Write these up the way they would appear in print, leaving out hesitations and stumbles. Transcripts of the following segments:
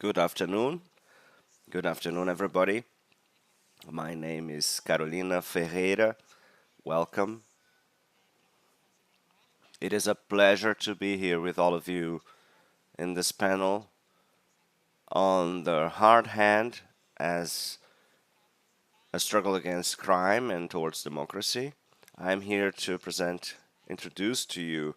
Good afternoon. Good afternoon, everybody. My name is Carolina Ferreira. Welcome. It is a pleasure to be here with all of you in this panel on the hard hand as a struggle against crime and towards democracy. I'm here to introduce to you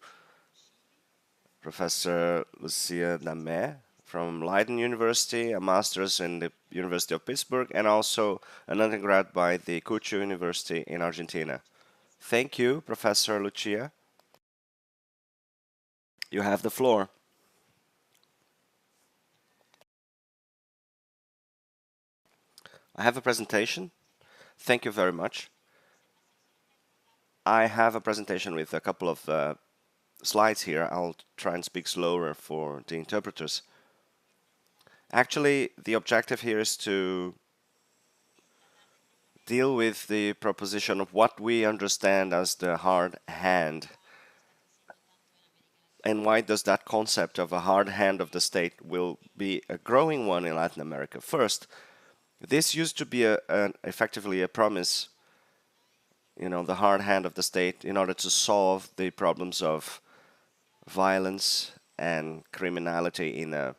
Professor Lucía Dammert from Leiden University, a master's in the University of Pittsburgh, and also an undergrad by the Cruz University in Argentina. Thank you, Professor Lucía. You have the floor. I have a presentation. Thank you very much. I have a presentation with a couple of slides here. I'll try and speak slower for the interpreters. Actually, the objective here is to deal with the proposition of what we understand as the hard hand. And why does that concept of a hard hand of the state will be a growing one in Latin America? First, this used to be effectively a promise, the hard hand of the state in order to solve the problems of violence and criminality in a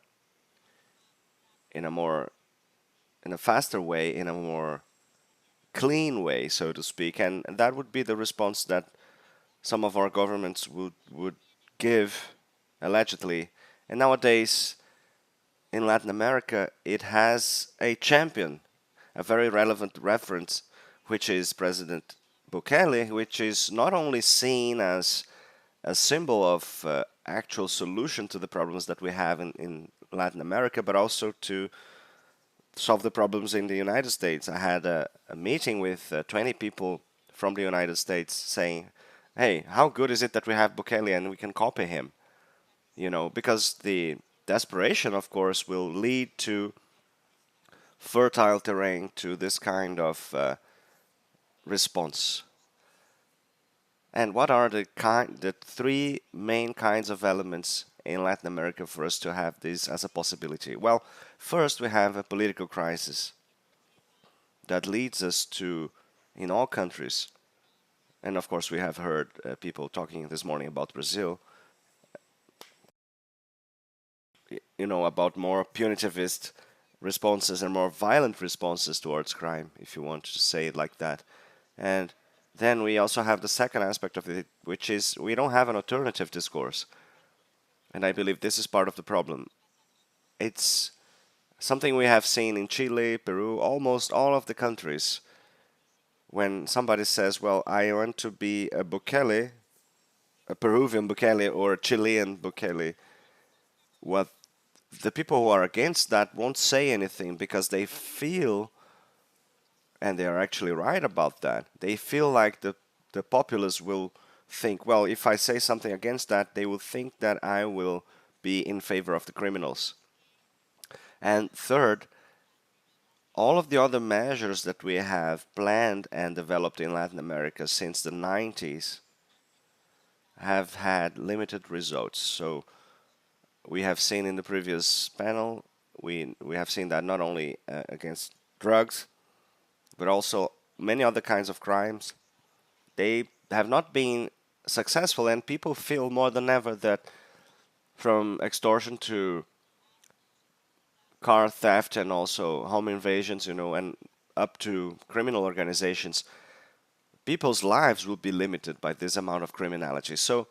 faster way, in a more clean way, so to speak. And that would be the response that some of our governments would give, allegedly. And nowadays, in Latin America, it has a champion, a very relevant reference, which is President Bukele, which is not only seen as a symbol of actual solution to the problems that we have in Latin America, but also to solve the problems in the United States. I had a meeting with 20 people from the United States saying, hey, how good is it that we have Bukele and we can copy him? Because the desperation, of course, will lead to fertile terrain to this kind of response. And what are the three main kinds of elements in Latin America for us to have this as a possibility? Well, first we have a political crisis that leads us to, in all countries, and of course we have heard people talking this morning about Brazil, about more punitivist responses and more violent responses towards crime, if you want to say it like that. And then we also have the second aspect of it, which is we don't have an alternative discourse. And I believe this is part of the problem. It's something we have seen in Chile, Peru, almost all of the countries. When somebody says, well, I want to be a Bukele, a Peruvian Bukele or a Chilean Bukele, what the people who are against that won't say anything because they feel, and they are actually right about that, they feel like the populace will think, well, if I say something against that, they will think that I will be in favor of the criminals. And third, all of the other measures that we have planned and developed in Latin America since the 90s have had limited results. So we have seen in the previous panel, we have seen that not only against drugs, but also many other kinds of crimes, they have not been successful, and people feel more than ever that from extortion to car theft and also home invasions, and up to criminal organizations, people's lives will be limited by this amount of criminality. So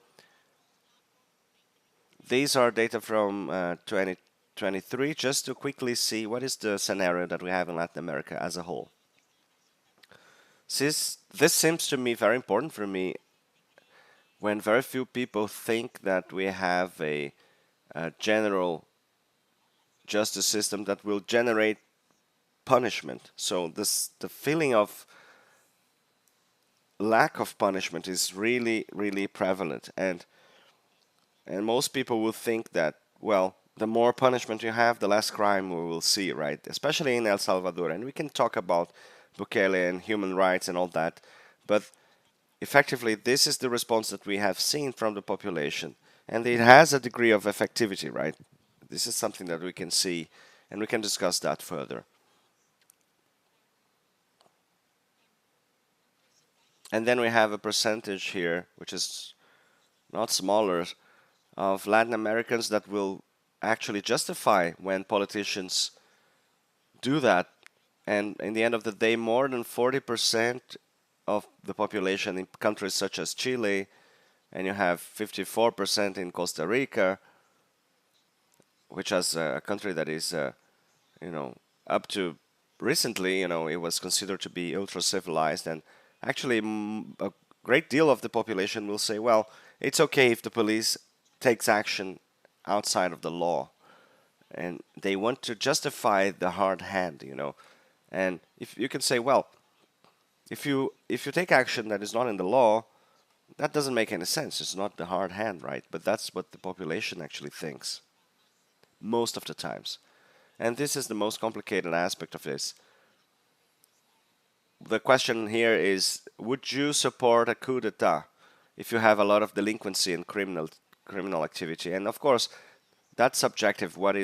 these are data from 2023, just to quickly see what is the scenario that we have in Latin America as a whole. This seems to me very important for me when very few people think that we have a general justice system that will generate punishment. So the feeling of lack of punishment is really, really prevalent. And most people will think that, well, the more punishment you have, the less crime we will see, right? Especially in El Salvador. And we can talk about Bukele and human rights and all that. But effectively, this is the response that we have seen from the population. And it has a degree of effectivity, right? This is something that we can see And we can discuss that further. And then we have a percentage here, which is not smaller, of Latin Americans that will actually justify when politicians do that. And in the end of the day, more than 40% of the population in countries such as Chile, and you have 54% in Costa Rica, which is a country that is, up to recently, it was considered to be ultra civilized, and actually a great deal of the population will say, well, it's okay if the police takes action outside of the law, and they want to justify the hard hand, and if you can say, well, if you take action that is not in the law, that doesn't make any sense. It's not the hard hand, right? But that's what the population actually thinks most of the times. And this is the most complicated aspect of this. The question here is, would you support a coup d'etat if you have a lot of delinquency and criminal activity? And of course, that's subjective. What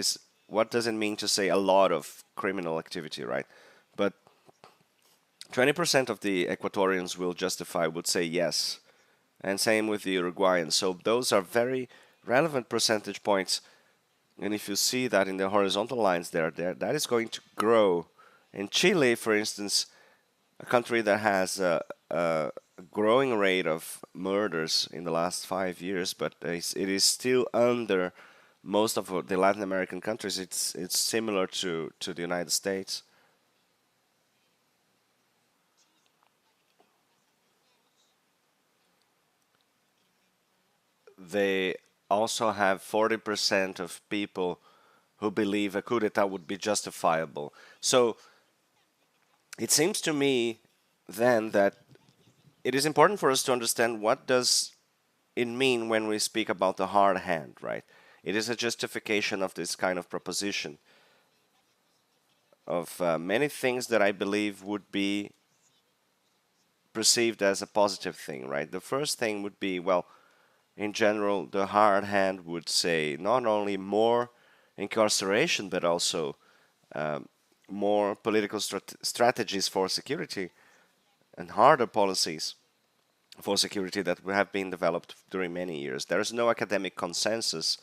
does it mean to say a lot of criminal activity, right? But 20% of the Ecuadorians would say yes. And same with the Uruguayans. So those are very relevant percentage points. And if you see that in the horizontal lines there, that is going to grow. In Chile, for instance, a country that has a growing rate of murders in the last 5 years, but it is still under most of the Latin American countries. It's similar to the United States. They also have 40% of people who believe a coup d'etat would be justifiable. So it seems to me then that it is important for us to understand what does it mean when we speak about the hard hand, right? It is a justification of this kind of proposition of many things that I believe would be perceived as a positive thing, right? The first thing would be, well, in general, the hard hand would say not only more incarceration, but also more political strategies for security and harder policies for security that have been developed during many years. There is no academic consensus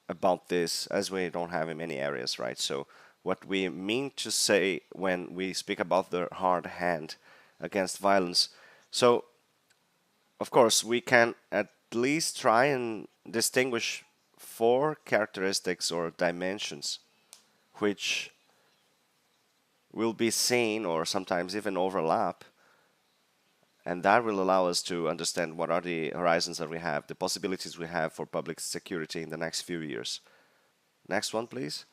about this, as we don't have in many areas, right? So what we mean to say when we speak about the hard hand against violence. So of course, we can at least try and distinguish 4 characteristics or dimensions which will be seen or sometimes even overlap. And that will allow us to understand what are the horizons that we have, the possibilities we have for public security in the next few years. Next one, please.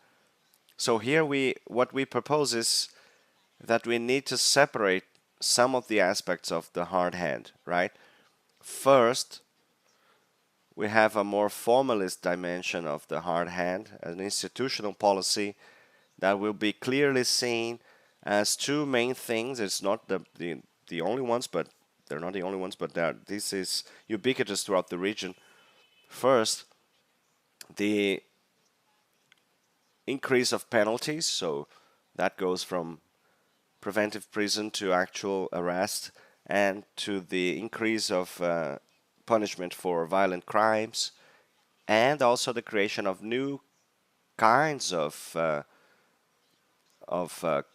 So here what we propose is that we need to separate some of the aspects of the hard hand, right? First, we have a more formalist dimension of the hard hand, an institutional policy that will be clearly seen as 2 main things. It's not the only ones, but they're not the only ones, but this is ubiquitous throughout the region. First, the increase of penalties, so that goes from preventive prison to actual arrest, and to the increase of punishment for violent crimes, and also the creation of new kinds of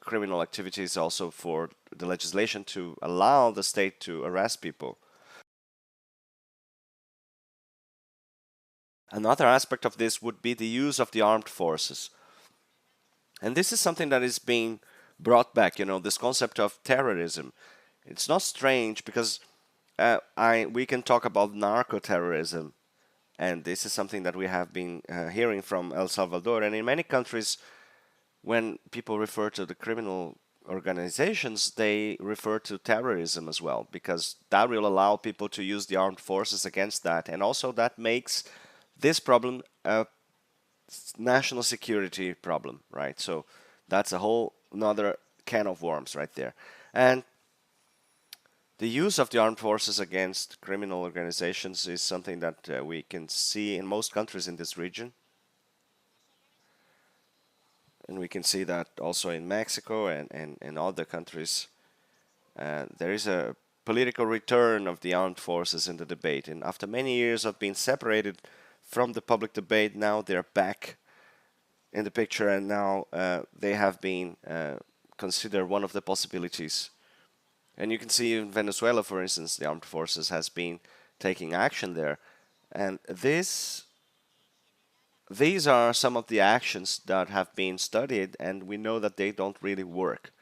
criminal activities also for the legislation to allow the state to arrest people. Another aspect of this would be the use of the armed forces. And this is something that is being brought back, this concept of terrorism. It's not strange because we can talk about narco-terrorism, and this is something that we have been hearing from El Salvador. And in many countries, when people refer to the criminal organizations, they refer to terrorism as well, because that will allow people to use the armed forces against that. And also that makes this problem a national security problem, right? So that's a whole another can of worms right there. And the use of the armed forces against criminal organizations is something that we can see in most countries in this region. and we can see that also in Mexico and in other countries. There is a political return of the armed forces in the debate, and after many years of being separated from the public debate, now they're back in the picture, and now they have been considered one of the possibilities. And you can see in Venezuela, for instance, the armed forces has been taking action there, and these are some of the actions that have been studied, and we know that they don't really work.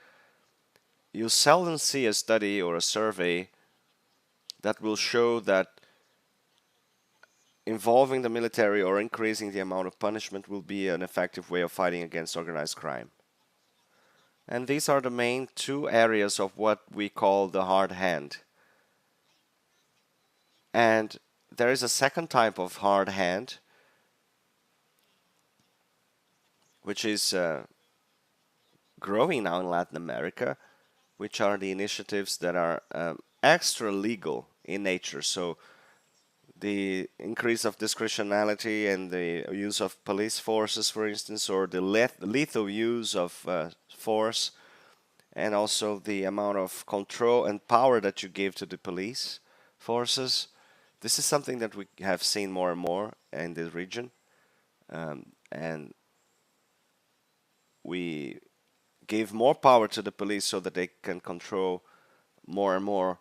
You seldom see a study or a survey that will show that involving the military or increasing the amount of punishment will be an effective way of fighting against organized crime. And these are the main two areas of what we call the hard hand. And there is a second type of hard hand, which is growing now in Latin America, which are the initiatives that are extra legal in nature. So the increase of discretionality and the use of police forces, for instance, or the lethal use of force, and also the amount of control and power that you give to the police forces. This is something that we have seen more and more in this region, and we give more power to the police so that they can control more and more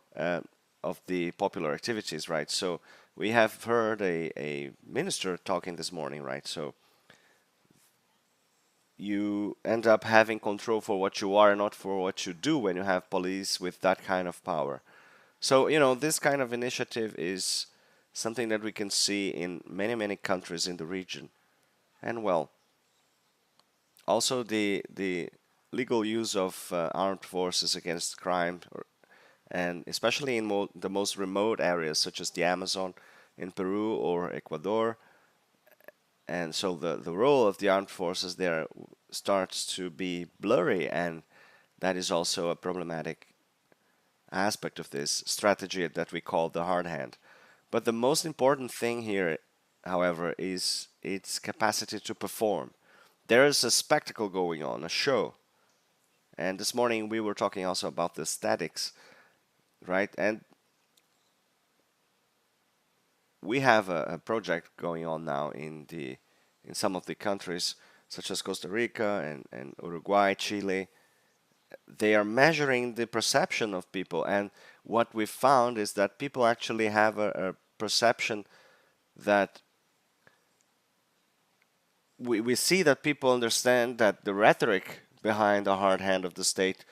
of the popular activities, right? So we have heard a minister talking this morning, right? So you end up having control for what you are, not for what you do when you have police with that kind of power. So, this kind of initiative is something that we can see in many, many countries in the region. And well, also the legal use of armed forces against crime, and especially in the most remote areas such as the Amazon in Peru or Ecuador. And so the role of the armed forces there starts to be blurry, and that is also a problematic aspect of this strategy that we call the hard hand. But the most important thing here, however, is its capacity to perform. There is a spectacle going on, a show. And this morning we were talking also about the statics, right? And we have a project going on now in some of the countries, such as Costa Rica and Uruguay, Chile. They are measuring the perception of people, and what we found is that people actually have a perception that we see that people understand that the rhetoric behind the hard hand of the state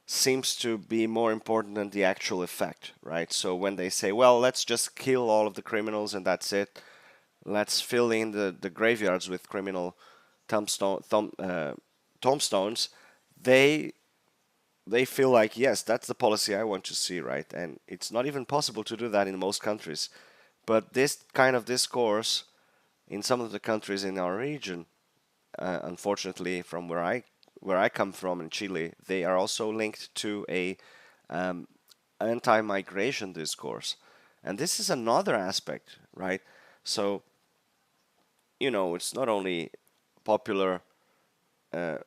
seems to be more important than the actual effect, right? So when they say, well, let's just kill all of the criminals and that's it, let's fill in the graveyards with criminal tombstones, they feel like, yes, that's the policy I want to see, right? And it's not even possible to do that in most countries. But this kind of discourse in some of the countries in our region, unfortunately, from where I come from in Chile, they are also linked to a anti-migration discourse, and this is another aspect, right? So, it's not only popular to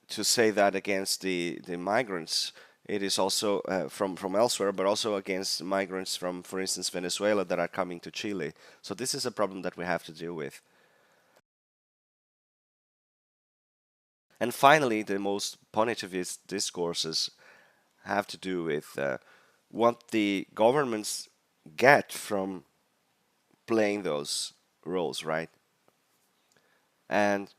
say that against the migrants. It is also from elsewhere, but also against migrants from, for instance, Venezuela that are coming to Chile. So this is a problem that we have to deal with. And finally, the most punitivist discourses have to do with what the governments get from playing those roles, right? And,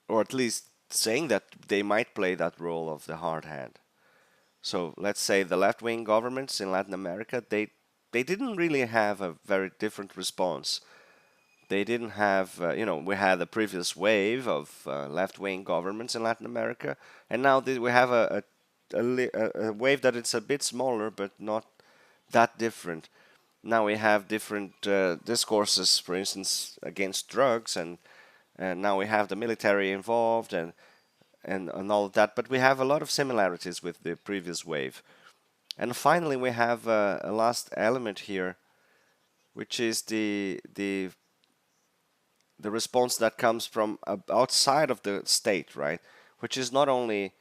or at least saying that they might play that role of the hard hand. So let's say the left-wing governments in Latin America, they didn't really have a very different response. They didn't have, we had a previous wave of left-wing governments in Latin America, and now we have a wave that it's a bit smaller, but not that different. Now we have different discourses, for instance, against drugs, and now we have the military involved and all of that. But we have a lot of similarities with the previous wave. And finally, we have a last element here, which is the the response that comes from outside of the state, right? Which is not only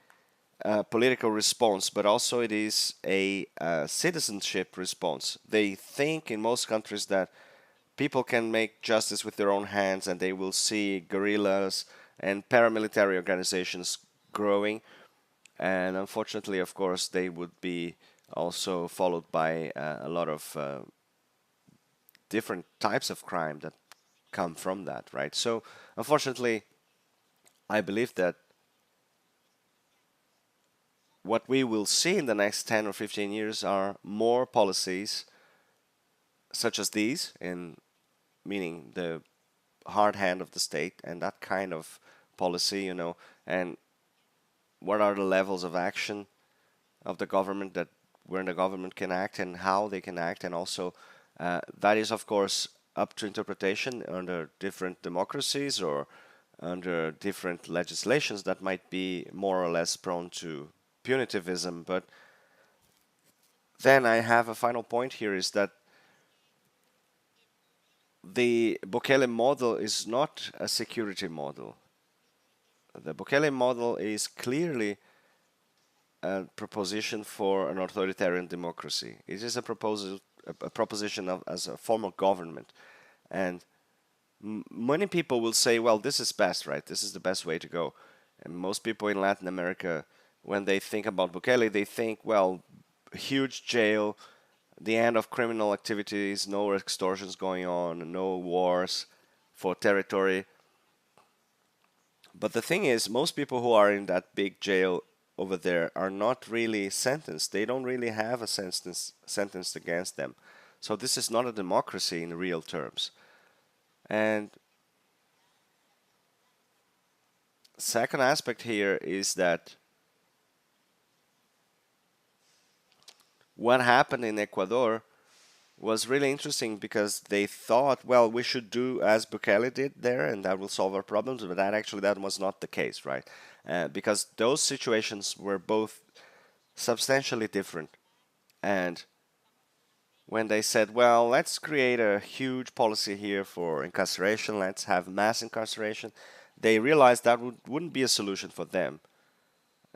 a political response, but also it is a citizenship response. They think in most countries that people can make justice with their own hands, and they will see guerrillas and paramilitary organizations growing. And unfortunately, of course, they would be also followed by a lot of different types of crime that come from that, right? So, unfortunately, I believe that what we will see in the next 10 or 15 years are more policies such as these, in meaning the hard hand of the state and that kind of policy, and what are the levels of action of the government, that where the government can act and how they can act, and also that is of course up to interpretation under different democracies or under different legislations that might be more or less prone to punitivism. But then I have a final point here, is that the Bukele model is not a security model. The Bukele model is clearly a proposition for an authoritarian democracy. It is a proposition of as a form of government, and many people will say, "Well, this is best, right? This is the best way to go." And most people in Latin America, when they think about Bukele, they think, "Well, huge jail, the end of criminal activities, no extortions going on, no wars for territory." But the thing is, most people who are in that big jail over there are not really sentenced. They don't really have a sentence against them. So this is not a democracy in real terms. And second aspect here is that what happened in Ecuador was really interesting, because they thought, well, we should do as Bukele did there, and that will solve our problems. But that was not the case, right? Because those situations were both substantially different. And when they said, well, let's create a huge policy here for incarceration, let's have mass incarceration, they realized that wouldn't be a solution for them.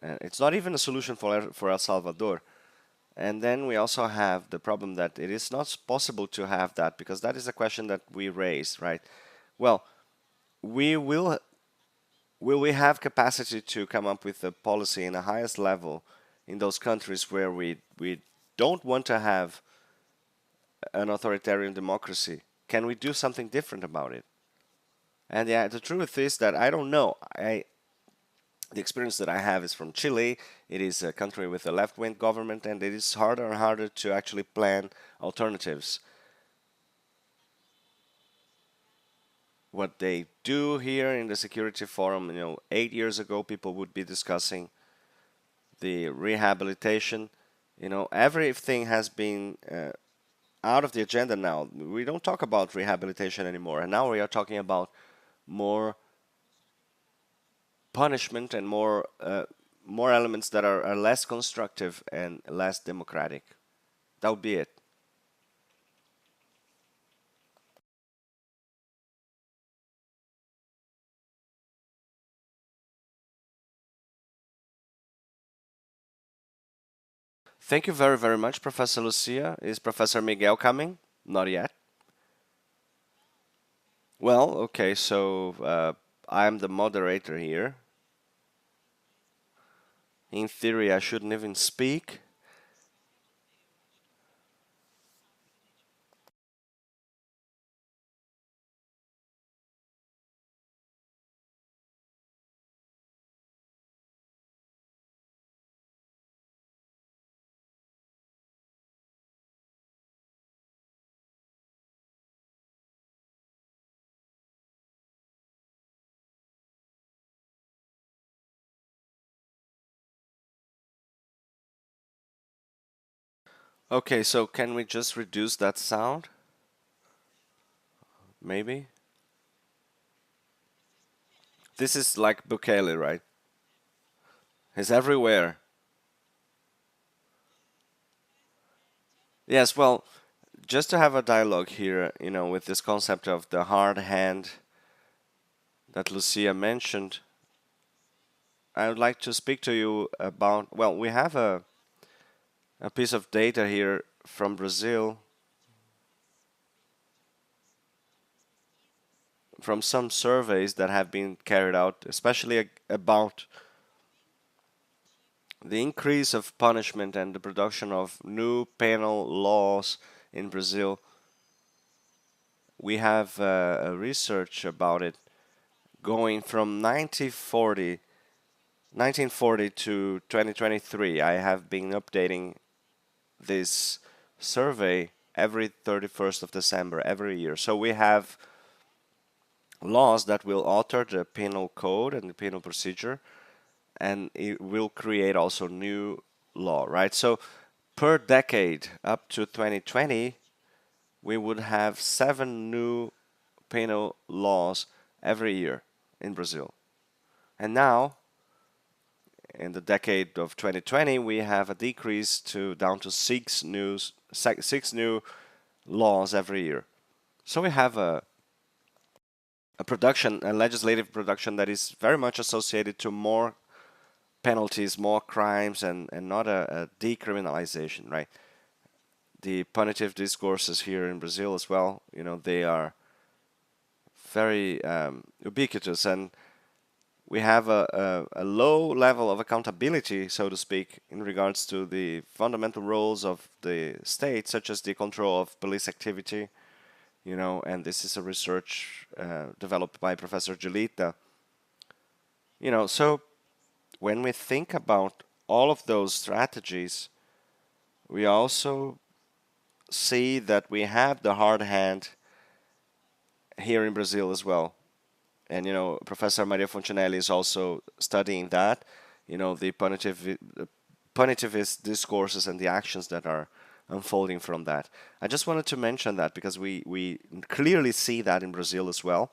It's not even a solution for El Salvador. And then we also have the problem that it is not possible to have that, because that is a question that we raised, right? Well, will we have capacity to come up with a policy in the highest level in those countries where we don't want to have an authoritarian democracy? Can we do something different about it? And yeah, the truth is that I don't know. The experience that I have is from Chile. It is a country with a left-wing government, and it is harder and harder to actually plan alternatives. What they do here in the Security Forum, 8 years ago, people would be discussing the rehabilitation. Everything has been out of the agenda now. We don't talk about rehabilitation anymore, and now we are talking about more punishment and more elements that are less constructive and less democratic. That would be it. Thank you very, very much, Professor Lucia. Is Professor Miguel coming? Not yet. Well, okay, so I'm the moderator here. In theory, I shouldn't even speak. Okay, so can we just reduce that sound? Maybe? This is like Bukele, right? He's everywhere. Yes, well, just to have a dialogue here, with this concept of the hard hand that Lucia mentioned, I would like to speak to you about, well, we have a piece of data here from Brazil, from some surveys that have been carried out, especially about the increase of punishment and the production of new penal laws in Brazil. We have a research about it going from 1940 to 2023. I have been updating this survey every 31st of December every year. So we have laws that will alter the penal code and the penal procedure, and it will create also new law, right? So per decade up to 2020, we would have 7 new penal laws every year in Brazil. And now, in the decade of 2020, we have a decrease to down to six new laws every year. So we have a production, a legislative production that is very much associated to more penalties, more crimes, and not a decriminalization, right? The punitive discourses here in Brazil as well, they are very ubiquitous, and we have a low level of accountability, so to speak, in regards to the fundamental roles of the state, such as the control of police activity, and this is a research developed by Professor Julita. So when we think about all of those strategies, we also see that we have the hard hand here in Brazil as well. And, Professor Maria Fontinelli is also studying that, the punitivist discourses and the actions that are unfolding from that. I just wanted to mention that because we clearly see that in Brazil as well.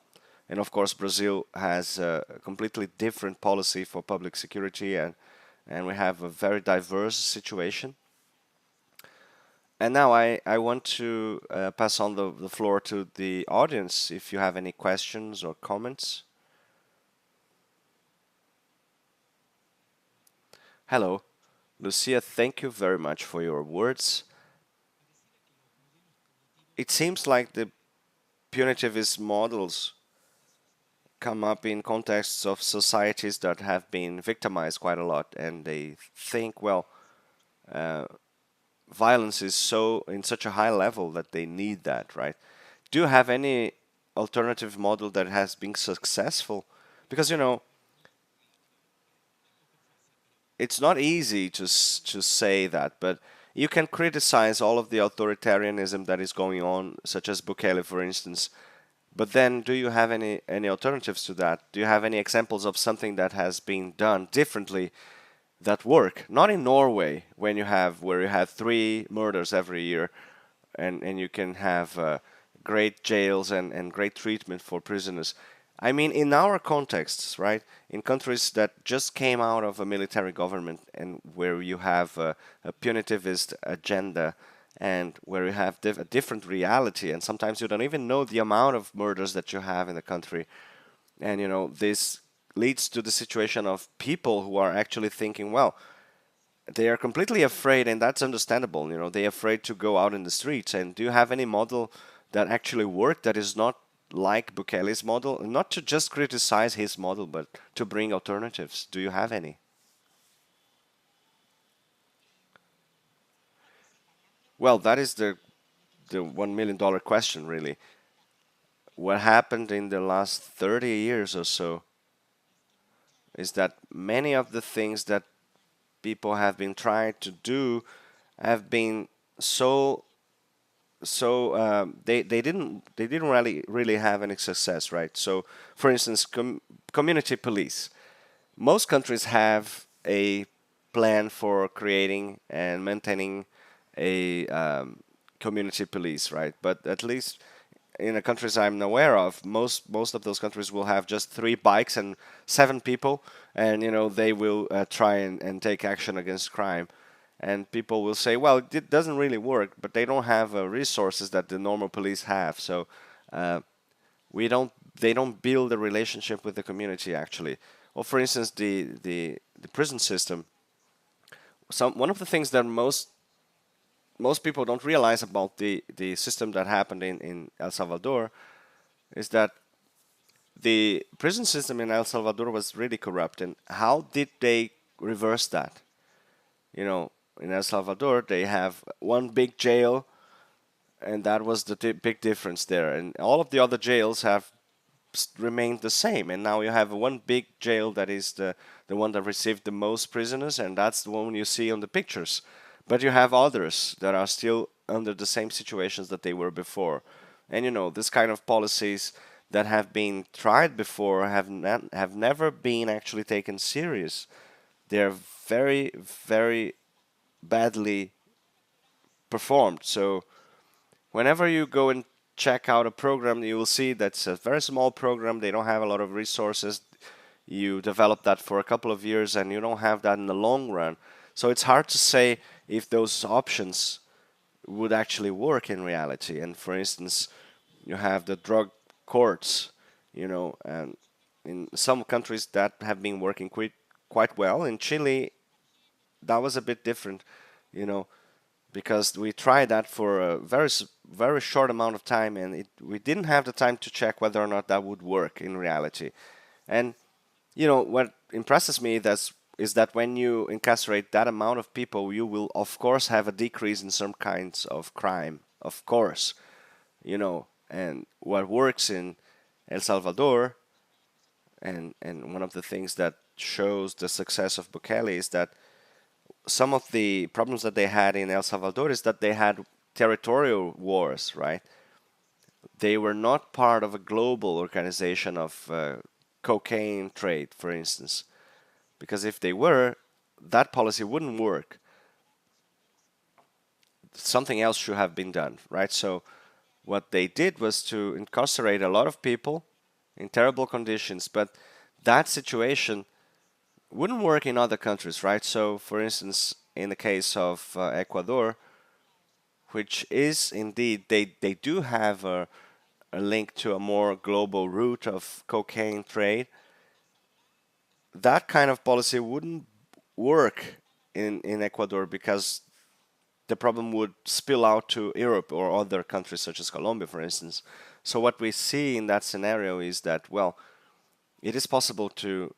And of course, Brazil has a completely different policy for public security, and we have a very diverse situation. And now I want to pass on the floor to the audience if you have any questions or comments. Hello, Lucia, thank you very much for your words. It seems like the punitivist models come up in contexts of societies that have been victimized quite a lot, and they think, well, violence is in such a high level that they need that, right? Do you have any alternative model that has been successful? Because it's not easy to say that, but you can criticize all of the authoritarianism that is going on, such as Bukele, for instance. But then, do you have any alternatives to that? Do you have any examples of something that has been done differently that work? Not in Norway, where you have 3 murders every year, and you can have great jails and great treatment for prisoners. I mean, in our contexts, right? In countries that just came out of a military government and where you have a punitivist agenda and where you have a different reality, and sometimes you don't even know the amount of murders that you have in the country. And, this leads to the situation of people who are actually thinking, well, they are completely afraid, and that's understandable. They're afraid to go out in the streets. And do you have any model that actually worked that is not like Bukele's model? Not to just criticize his model, but to bring alternatives. Do you have any? Well, that is the $1 million question, really. What happened in the last 30 years or so is that many of the things that people have been trying to do have been they didn't really have any success, right? So, for instance, community police. Most countries have a plan for creating and maintaining a community police, right? But at least in the countries I'm aware of, most of those countries will have just 3 bikes and 7 people, and they will try and take action against crime. And people will say, well, it doesn't really work, but they don't have resources that the normal police have. So we don't they don't build a relationship with the community actually. Or for instance, the prison system. One of the things that most people don't realize about the system that happened in El Salvador is that the prison system in El Salvador was really corrupt. And how did they reverse that? You know, in El Salvador, they have one big jail, and that was the big difference there. And all of the other jails have remained the same. And now you have one big jail that is the one that received the most prisoners, and that's the one you see on the pictures. But you have others that are still under the same situations that they were before. And you know, this kind of policies that have been tried before have never been actually taken serious. They're very, very badly performed. So whenever you go and check out a program, you will see that's a very small program. They don't have a lot of resources. You develop that for a couple of years and you don't have that in the long run. So it's hard to say if those options would actually work in reality. And for instance, you have the drug courts, you know, and in some countries that have been working quite well. In Chile, that was a bit different, you know, because we tried that for a very short amount of time, and we didn't have the time to check whether or not that would work in reality. And you know what impresses me is that when you incarcerate that amount of people, you will of course have a decrease in some kinds of crime, of course, you know. And what works in El Salvador, and one of the things that shows the success of Bukele is that some of the problems that they had in El Salvador is that they had territorial wars, right? They were not part of a global organization of cocaine trade, for instance. Because if they were, that policy wouldn't work. Something else should have been done, right? So what they did was to incarcerate a lot of people in terrible conditions, but that situation wouldn't work in other countries, right? So, for instance, in the case of Ecuador, which is indeed, they do have a link to a more global route of cocaine trade, that kind of policy wouldn't work in Ecuador because the problem would spill out to Europe or other countries such as Colombia, for instance. So what we see in that scenario is that, well, it is possible to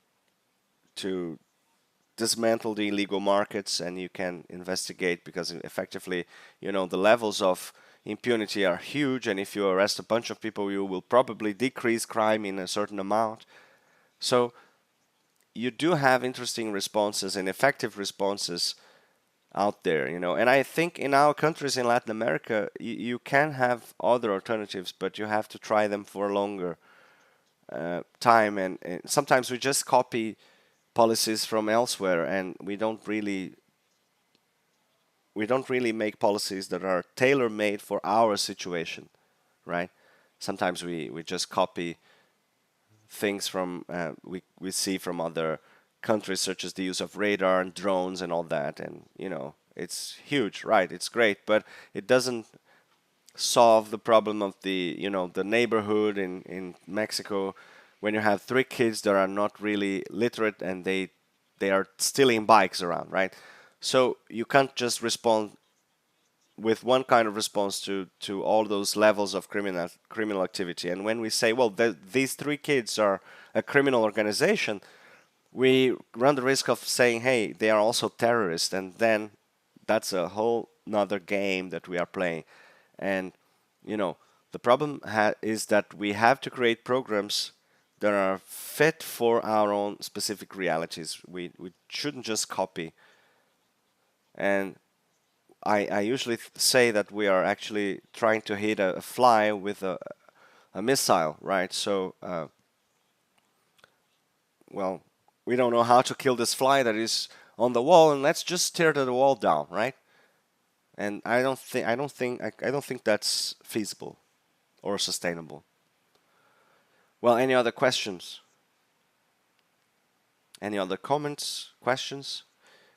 dismantle the illegal markets, and you can investigate because effectively, you know, the levels of impunity are huge, and if you arrest a bunch of people, you will probably decrease crime in a certain amount. So you do have interesting responses and effective responses out there, you know. And I think in our countries in Latin America, you can have other alternatives, but you have to try them for a longer time. And sometimes we just copy policies from elsewhere, and we don't really make policies that are tailor-made for our situation, right? Sometimes we just copy things from we see from other countries, such as the use of radar and drones and all that, and you know, it's huge, right? It's great, but it doesn't solve the problem of the, you know, the neighborhood in Mexico when you have 3 kids that are not really literate and they are stealing bikes around, right? So you can't just respond with one kind of response to all those levels of criminal activity. And when we say, well, these 3 kids are a criminal organization, we run the risk of saying, hey, they are also terrorists, and then that's a whole nother game that we are playing. And you know, the problem is that we have to create programs that are fit for our own specific realities. We shouldn't just copy. And I usually say that we are actually trying to hit a fly with a missile, right? So, well, we don't know how to kill this fly that is on the wall, and let's just tear the wall down, right? And I don't think that's feasible or sustainable. Well, any other questions? Any other comments, questions?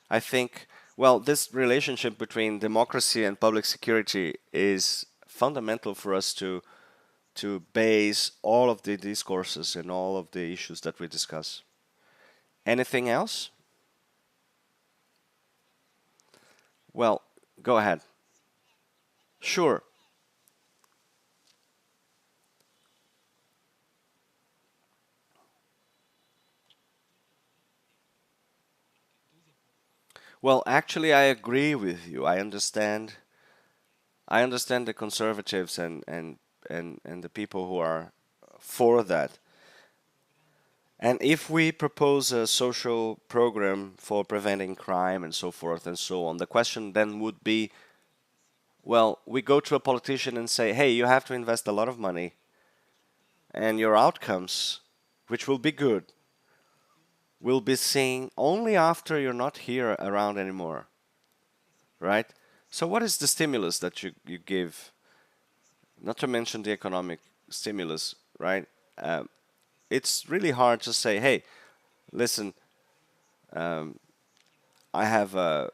I think, well, this relationship between democracy and public security is fundamental for us to to base all of the discourses and all of the issues that we discuss. Anything else? Well, go ahead. Sure. Well, actually, I agree with you. I understand the conservatives and the people who are for that. And if we propose a social program for preventing crime and so forth and so on, the question then would be, well, we go to a politician and say, hey, you have to invest a lot of money, and your outcomes, which will be good, will be seen only after you're not here around anymore, right? So what is the stimulus that you give? Not to mention the economic stimulus, right? It's really hard to say, hey, listen, I have a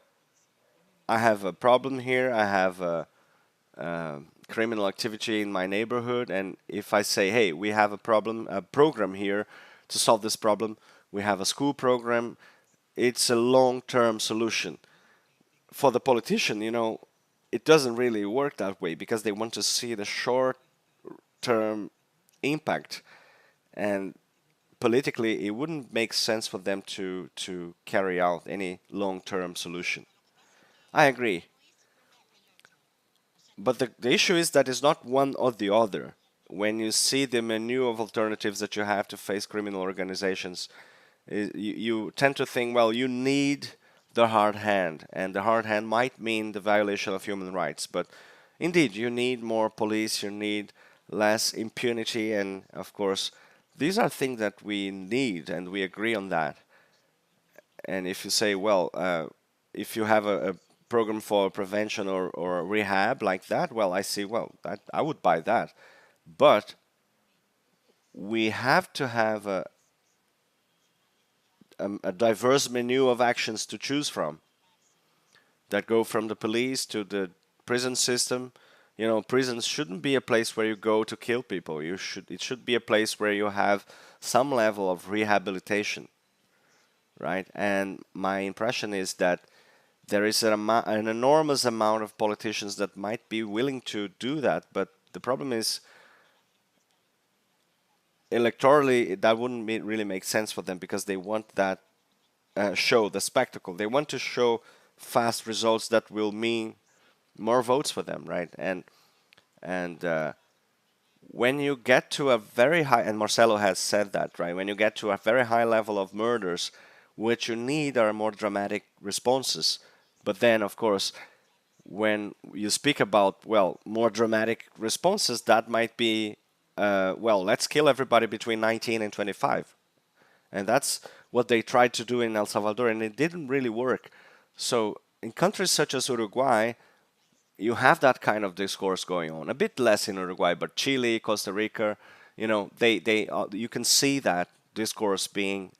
I have a problem here. I have criminal activity in my neighborhood, and if I say, hey, we have a program here to solve this problem, we have a school program, it's a long-term solution. For the politician, it doesn't really work that way because they want to see the short-term impact, and politically, it wouldn't make sense for them to carry out any long-term solution. I agree. But the issue is that it's not one or the other. When you see the menu of alternatives that you have to face criminal organizations, you tend to think, well, you need the hard hand, and the hard hand might mean the violation of human rights. But indeed, you need more police, you need less impunity, and of course, these are things that we need, and we agree on that. And if you say, well, if you have a program for prevention or rehab like that, well, I see, well, that, I would buy that. But we have to have a diverse menu of actions to choose from that go from the police to the prison system. Prisons shouldn't be a place where you go to kill people. It should be a place where you have some level of rehabilitation, right? And my impression is that there is an enormous amount of politicians that might be willing to do that, but the problem is electorally that wouldn't really make sense for them because they want that show, the spectacle. They want to show fast results that will mean more votes for them, right? And when you get to a very high, and Marcelo has said that, right? When you get to a very high level of murders, what you need are more dramatic responses. But then, of course, when you speak about, well, more dramatic responses, that might be, well, let's kill everybody between 19 and 25. And that's what they tried to do in El Salvador, and it didn't really work. So in countries such as Uruguay, you have that kind of discourse going on. A bit less in Uruguay, but Chile, Costa Rica, you can see that discourse being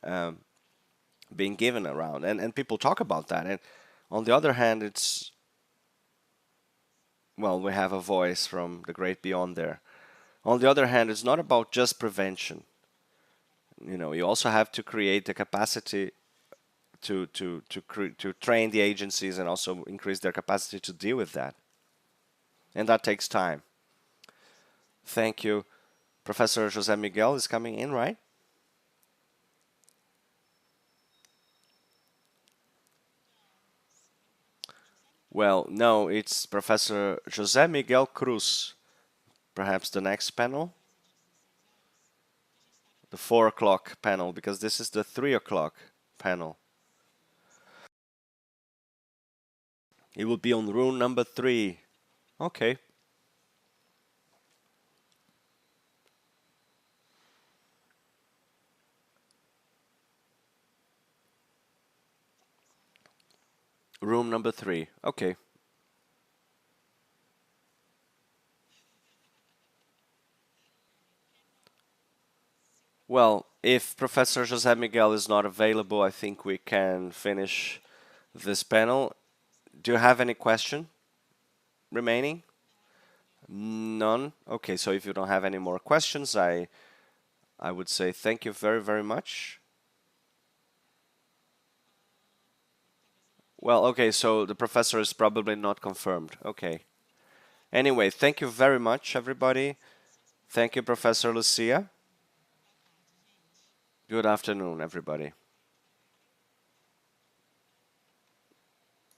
given around, and people talk about that. And on the other hand, it's, well, we have a voice from the great beyond there. On the other hand, it's not about just prevention. You also have to create the capacity to train the agencies and also increase their capacity to deal with that. And that takes time. Thank you. Professor José Miguel is coming in, right? Well, no, it's Professor José Miguel Cruz. Perhaps the next panel? The 4 o'clock panel, because this is the 3 o'clock panel. It will be on room number 3. Okay. Room number 3. Okay. Well, if Professor José Miguel is not available, I think we can finish this panel. Do you have any question remaining? None? Okay, so if you don't have any more questions, I would say thank you very, very much. Well, okay, so the professor is probably not confirmed. Okay. Anyway, thank you very much, everybody. Thank you, Professor Lucia. Good afternoon, everybody.